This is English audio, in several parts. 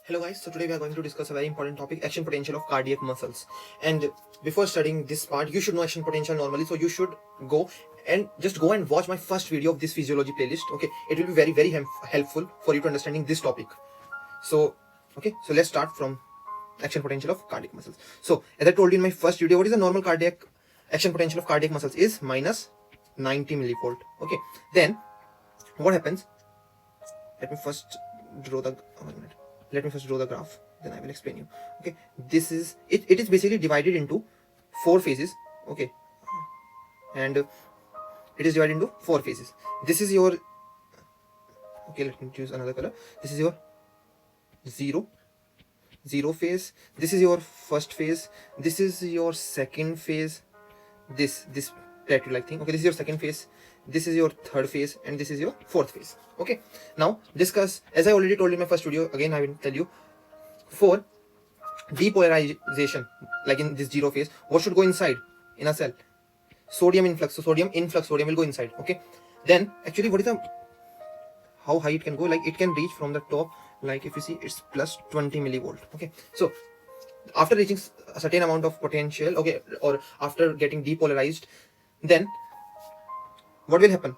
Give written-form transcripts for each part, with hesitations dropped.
Hello guys, so today we are going to discuss a very important topic, action potential of cardiac muscles. And before studying this part, you should know action potential normally, so you should go and watch my first video of this physiology playlist. Okay, it will be very helpful for you to understanding this topic. So let's start from action potential of cardiac muscles. So as I told you in my first video, what is the normal cardiac action potential of cardiac muscles is minus 90 millivolt. Okay, then what happens? Let me first draw the graph, then I will explain you. Okay, this is it. It is basically divided into 4 phases. Okay, and it is divided into 4 phases. This is your, okay, let me choose another color. This is your zero phase. This is your first phase. This is your second phase. This plateau like thing. Okay, this is your second phase. This is your third phase, and this is your fourth phase. Okay, now discuss, as I already told you in my first video, again I will tell you, for depolarization, like in this zero phase, what should go inside in a cell? Sodium influx. So sodium will go inside. Okay, then actually what is the, how high it can go? Like it can reach from the top, like if you see, it's plus 20 millivolt. Okay, so after reaching a certain amount of potential, okay, or after getting depolarized, then what will happen?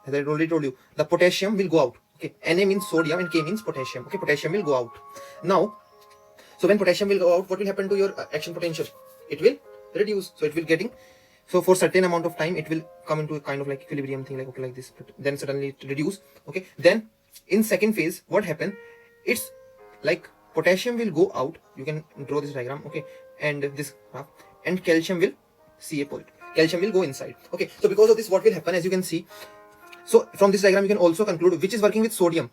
As I already told you, the potassium will go out. Okay, Na means sodium and K means potassium. Okay, potassium will go out. Now, so when potassium will go out, what will happen to your action potential? It will reduce. So it will getting, so for certain amount of time, it will come into a kind of like equilibrium thing, like okay, like this. But then suddenly it reduce. Okay, then in second phase, what happen? It's like potassium will go out. You can draw this diagram. Okay, and this graph, and calcium will see a point. Calcium will go inside. Okay, so because of this, what will happen? As you can see, so from this diagram you can also conclude which is working with sodium.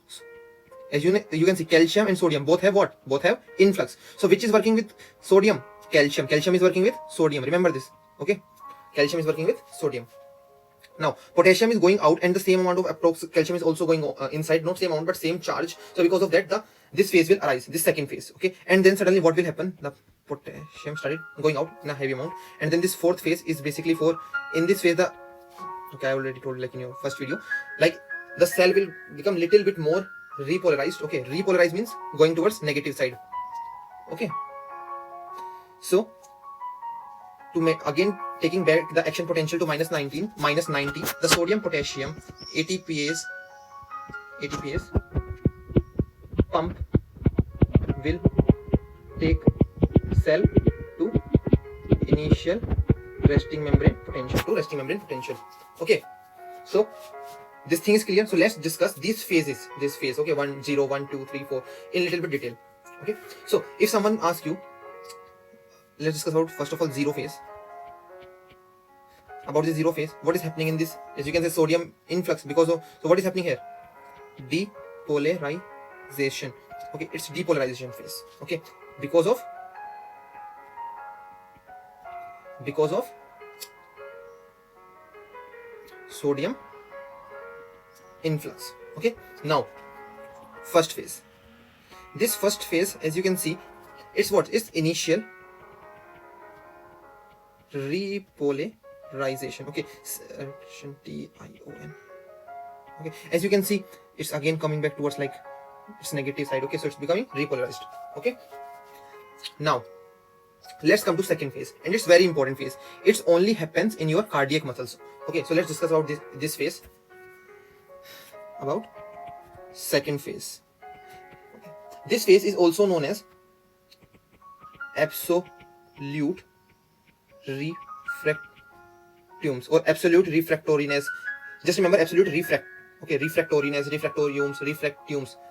As you can see, calcium and sodium both have what? Both have influx. So which is working with sodium? Calcium. Calcium is working with sodium. Remember this. Okay, calcium is working with sodium. Now potassium is going out, and the same amount of approx calcium is also going inside. Not same amount, but same charge. So because of that, this phase will arise, this second phase. Okay, and then suddenly what will happen? The potassium started going out in a heavy amount, and then this fourth phase is basically for, in this phase, the, okay, I already told, like in your first video, like the cell will become little bit more repolarized. Okay, repolarized means going towards negative side. Okay, so to make, again taking back the action potential to minus 90, the sodium potassium ATPase pump will take cell to initial resting membrane potential. Okay, so this thing is clear. So let's discuss these phases, this phase. Okay, 1, 0, 1, 2, 3, 4 in little bit detail. Okay, so if someone asks you, let's discuss about first of all zero phase. About the zero phase, what is happening in this? As you can say, sodium influx, because of, so what is happening here? Depolarization. Okay, it's depolarization phase. Okay, because of sodium influx. Okay, now first phase. This first phase, as you can see, it's what? It's initial repolarization. Okay, TION. Okay, as you can see, it's again coming back towards like its negative side. Okay, so it's becoming repolarized. Okay, now let's come to second phase, and it's very important phase. It only happens in your cardiac muscles. Okay, so let's discuss about this phase, about second phase. Okay. This phase is also known as absolute refractoriness or absolute refractoriness. Just remember absolute okay, refractoriness, refractiomes.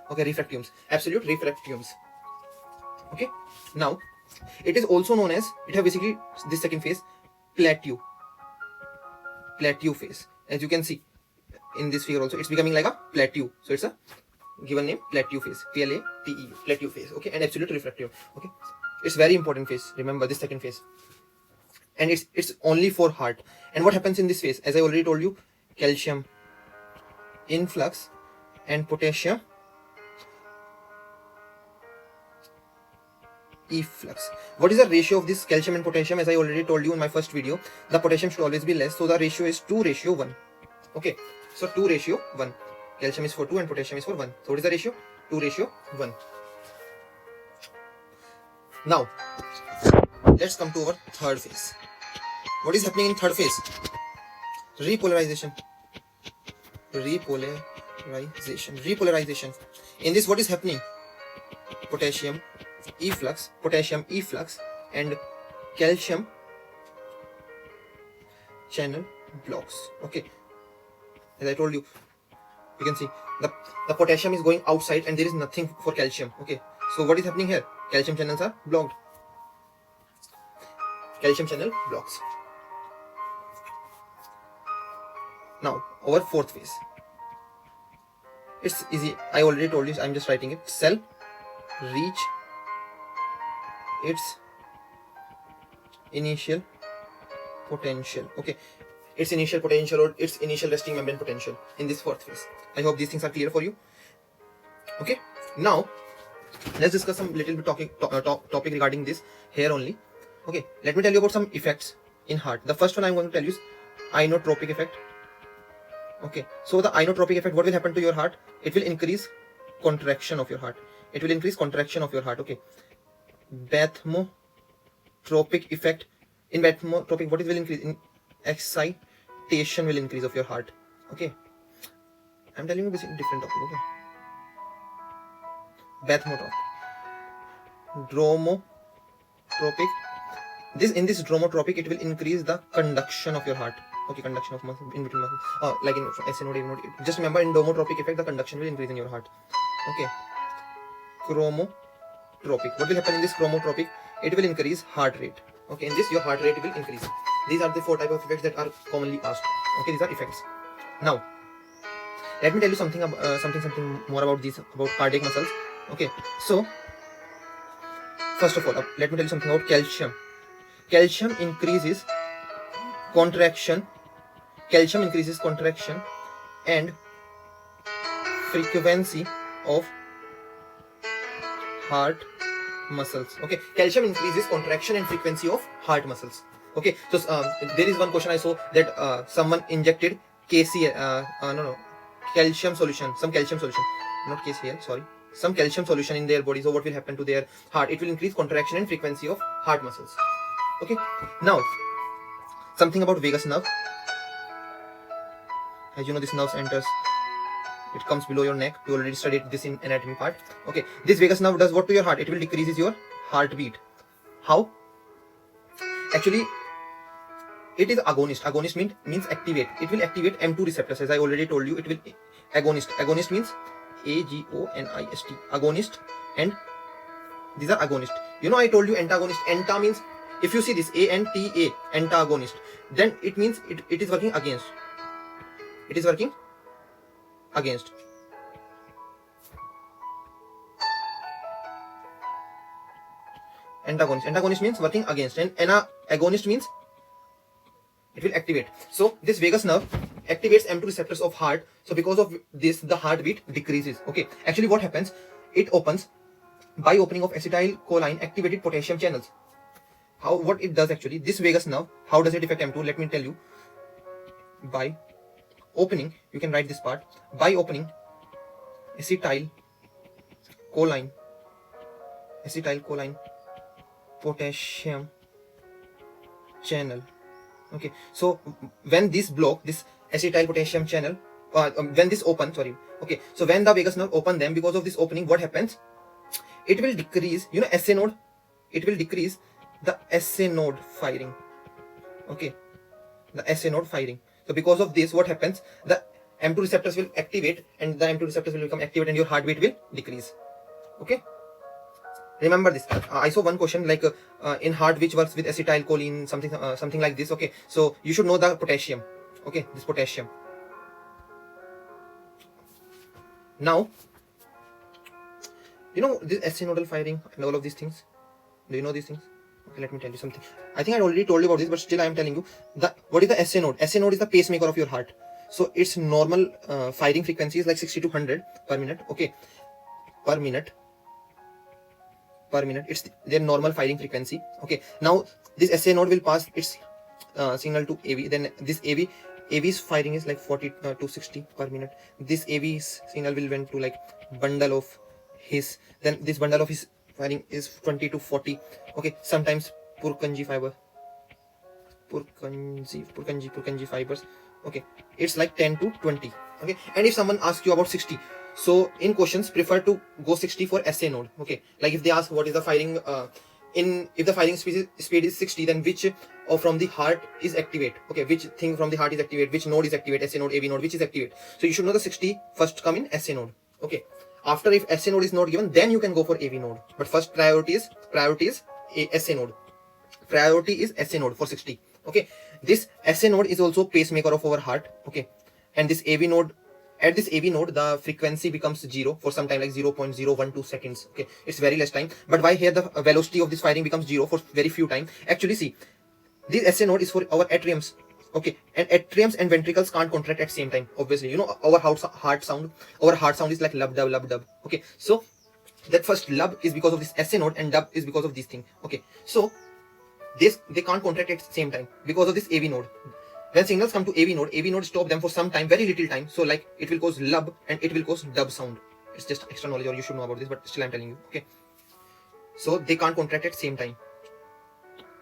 Okay, refractiomes, absolute refractiomes. Okay, now it is also known as, it have basically this second phase, plateau phase. As you can see in this figure also, it's becoming like a plateau. So it's a given name, plateau phase, PLATE, plateau phase. Okay, and absolute refractive. Okay, it's very important phase. Remember this second phase, and it's only for heart. And what happens in this phase? As I already told you, calcium influx and potassium efflux. What is the ratio of this calcium and potassium? As I already told you in my first video, the potassium should always be less, so the ratio is 2:1. Okay, so 2:1. Calcium is for 2 and potassium is for 1. So what is the ratio? 2:1. Now let's come to our third phase. What is happening in third phase? Repolarization. Repolarization. In this, what is happening? Potassium efflux and calcium channel blocks. Okay, as I told you, you can see the potassium is going outside and there is nothing for calcium. Okay, so what is happening here? Calcium channels are blocked. Calcium channel blocks. Now our fourth phase. It's easy. I already told you. I'm just writing it. Cell reach its initial potential. Okay, its initial potential or its initial resting membrane potential in this fourth phase. I hope these things are clear for you. Okay, now let's discuss some little bit topic regarding this here only. Okay, let me tell you about some effects in heart. The first one I'm going to tell you is ionotropic effect. Okay, so the ionotropic effect, what will happen to your heart? It will increase contraction of your heart. It will increase contraction of your heart. Okay, bathmotropic effect. In bathmotropic, what it will increase? In excitation will increase of your heart. Okay, I'm telling you this in different topic. Okay, bathmotropic, dromotropic. In this dromotropic, it will increase the conduction of your heart. Okay, conduction of muscle in between muscles. Like in SN node, node. Just remember, in dromotropic effect, the conduction will increase in your heart. Okay, chromotropic. What will happen in this chromotropic? It will increase heart rate. Okay, in this your heart rate will increase. These are the 4 types of effects that are commonly asked. Okay, these are effects. Now, let me tell you something more about cardiac muscles. Okay, so first of all, let me tell you something about calcium. Calcium increases contraction. Calcium increases contraction and frequency of heart muscles. Okay, calcium increases contraction and frequency of heart muscles. Okay, so there is one question I saw that someone injected calcium solution, not KCl, sorry, some calcium solution in their body. So what will happen to their heart? It will increase contraction and frequency of heart muscles. Okay, now something about vagus nerve. As you know, this nerve enters, it comes below your neck. We already studied this in anatomy part. Okay, this vagus nerve does what to your heart? It will decreases your heartbeat. How? Actually, it is agonist. Agonist means activate. It will activate M2 receptors. As I already told you, it will agonist. Agonist means agonist. Agonist, and these are agonist. You know, I told you antagonist. Anta means, if you see this ANTA, antagonist, then it means it is working against. It is working against. Antagonist. Antagonist means working against, and agonist means it will activate. So this vagus nerve activates M2 receptors of heart. So because of this, the heartbeat decreases. Okay, actually what happens? It opens by opening of acetylcholine activated potassium channels. What it does actually, this vagus nerve, how does it affect M2? Let me tell you. By opening, you can write this part, by opening acetylcholine potassium channel. Okay, so when this acetyl potassium channel, when this open, sorry, okay, so when the vagus nerve open them, because of this opening, what happens? It will decrease, you know, SA node, it will decrease the SA node firing. Okay, the SA node firing. So because of this, what happens? The M2 receptors will activate, and the M2 receptors will become activated, and your heartbeat will decrease. Okay, remember this. I saw one question like in heart which works with acetylcholine, something like this. Okay, so you should know the potassium. Okay, this potassium. Now, you know this SA nodal firing and all of these things. Do you know these things? Okay, let me tell you something. I think I already told you about this, but still I am telling you that what is the SA node? SA node is the pacemaker of your heart. So its normal firing frequency is like 60 to 100 per minute. Okay, per minute. It's their normal firing frequency. Okay, now this SA node will pass its signal to AV. Then this AV's firing is like 40 to 60 per minute. This AV's signal will went to like bundle of his. Then this bundle of his firing is 20 to 40. Okay, sometimes Purkinje fiber, Purkinje fibers, okay, it's like 10 to 20. Okay, and if someone asks you about 60, so in questions prefer to go 60 for SA node. Okay, like if they ask what is the firing if the firing speed is 60, then which from the heart is activate. Okay, which thing from the heart is activate, which node is activate, SA node, AV node, which is activate. So you should know the 60 first come in SA node. Okay, after if SA node is not given, then you can go for AV node, but first priority is SA node. Priority is SA node for 60. Okay, this SA node is also pacemaker of our heart. Okay, and this AV node, at this AV node the frequency becomes 0 for some time, like 0.012 seconds. Okay, it's very less time, but why here the velocity of this firing becomes 0 for very few time? Actually, see, this SA node is for our atriums. Okay, and atriums and ventricles can't contract at same time. Obviously, you know our heart sound is like lub dub lub dub. Okay, so that first lub is because of this SA node and dub is because of this thing. Okay, so they can't contract at same time because of this AV node. When signals come to AV node stop them for some time, very little time. So like it will cause lub and it will cause dub sound. It's just extra knowledge, or you should know about this, but still I'm telling you. Okay, so they can't contract at same time.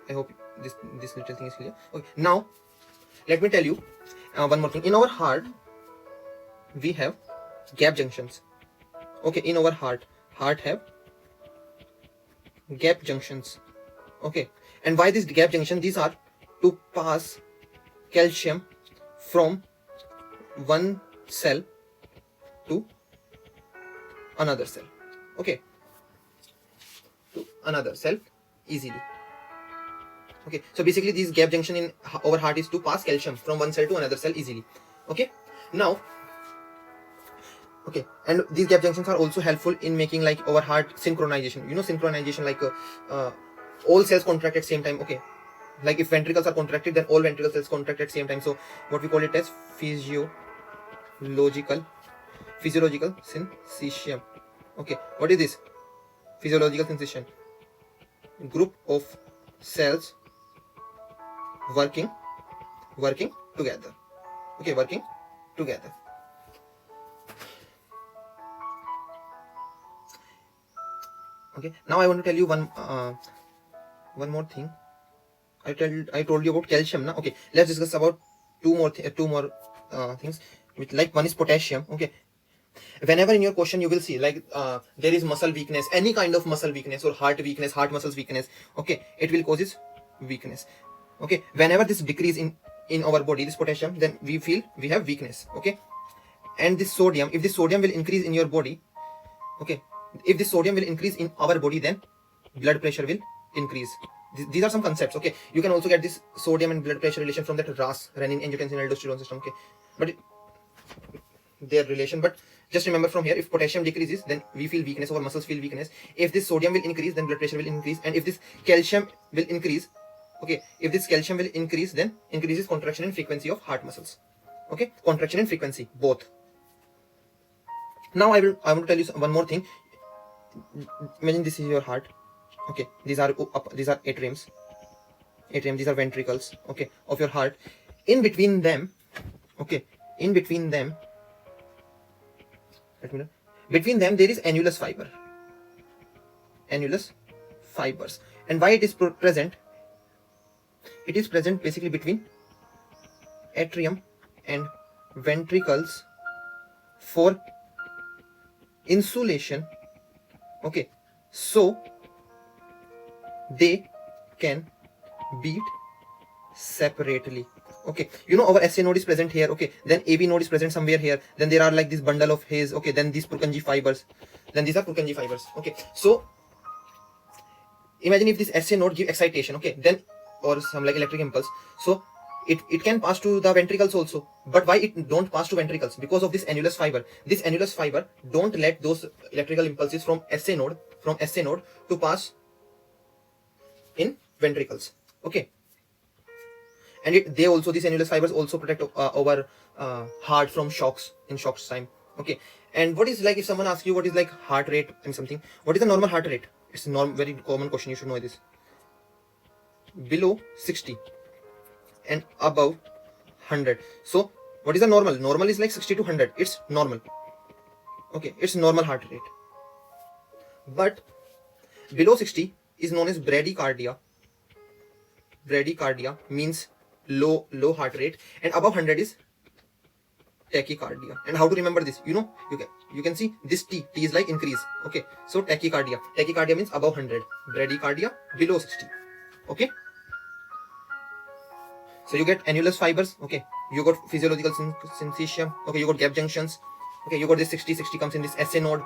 I hope this little thing is clear. Okay, now let me tell you one more thing. In our heart we have gap junctions. Okay, in our heart have gap junctions. Okay, and why this gap junction? These are to pass calcium from one cell to another cell. Okay, to another cell easily. Okay, so basically this gap junction in our heart is to pass calcium from one cell to another cell easily. Okay, now, okay, and these gap junctions are also helpful in making like our heart synchronization. You know synchronization, like all cells contract at same time. Okay, like if ventricles are contracted, then all ventricle cells contract at same time. So what we call it as physiological syncytium. Okay, what is this? Physiological syncytium, group of cells working together. Okay, working together. Okay, now I want to tell you one more thing. I told you about calcium now. Okay, let's discuss about two more things, which like one is potassium. Okay, whenever in your question you will see like there is muscle weakness, any kind of muscle weakness or heart weakness, heart muscles weakness. Okay, it will causes weakness. Okay, whenever this decrease in our body, this potassium, then we feel we have weakness. Okay, and this sodium, if this sodium will increase in your body, okay, if this sodium will increase in our body, then blood pressure will increase. These are some concepts. Okay, you can also get this sodium and blood pressure relation from that RAS, renin angiotensin aldosterone system. Okay, but their relation, but just remember from here, if potassium decreases, then we feel weakness, our muscles feel weakness. If this sodium will increase, then blood pressure will increase. And if this calcium will increase, okay, if this calcium will increase, then increases contraction and frequency of heart muscles. Okay, contraction and frequency both. Now I want to tell you one more thing. Imagine this is your heart. Okay, these are atriums, these are ventricles, okay, of your heart. In between them, okay, between them there is annulus fibers. And why it is present? It is present basically between atrium and ventricles for insulation. Okay, so they can beat separately. Okay, you know our SA node is present here. Okay, then AV node is present somewhere here. Then there are like this bundle of haze. Okay, then these Purkinje fibers. Then these are Purkinje fibers. Okay, so imagine if this SA node give excitation. Okay, then or some like electric impulse. So it can pass to the ventricles also. But why it don't pass to ventricles? Because of this annulus fiber. This annulus fiber don't let those electrical impulses from SA node to pass in ventricles. Okay, and these annulus fibers also protect our heart from shocks in shocks time. Okay, and what is like, if someone asks you what is like heart rate and something, what is the normal heart rate? It's a very common question, you should know this. Below 60 and above 100. So what is the normal? Normal is like 60 to 100. It's normal. Okay, it's normal heart rate. But Below 60 is known as bradycardia. Bradycardia means low heart rate, and above 100 is tachycardia. And how to remember this? You can see this T is like increase. Okay, so tachycardia means above 100, bradycardia below 60. Okay, so you get annulus fibers. Okay, you got physiological syncytium. Okay, you got gap junctions. Okay, you got this 60 comes in this SA node.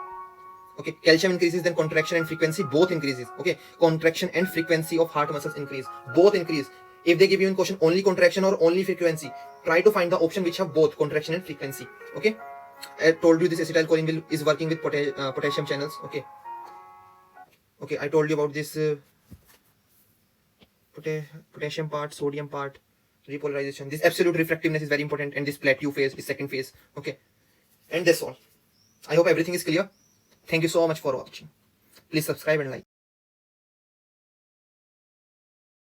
Okay, calcium increases, then contraction and frequency both increases. Okay, contraction and frequency of heart muscles increase, both increase. If they give you in question only contraction or only frequency, try to find the option which have both contraction and frequency. Okay, I told you this acetylcholine is working with potassium channels. Okay, I told you about this potassium part, sodium part, repolarization. This absolute refractiveness is very important, and this Plateu phase is second phase. Okay, and that's all. I hope everything is clear. Thank you so much for watching. Please subscribe and like.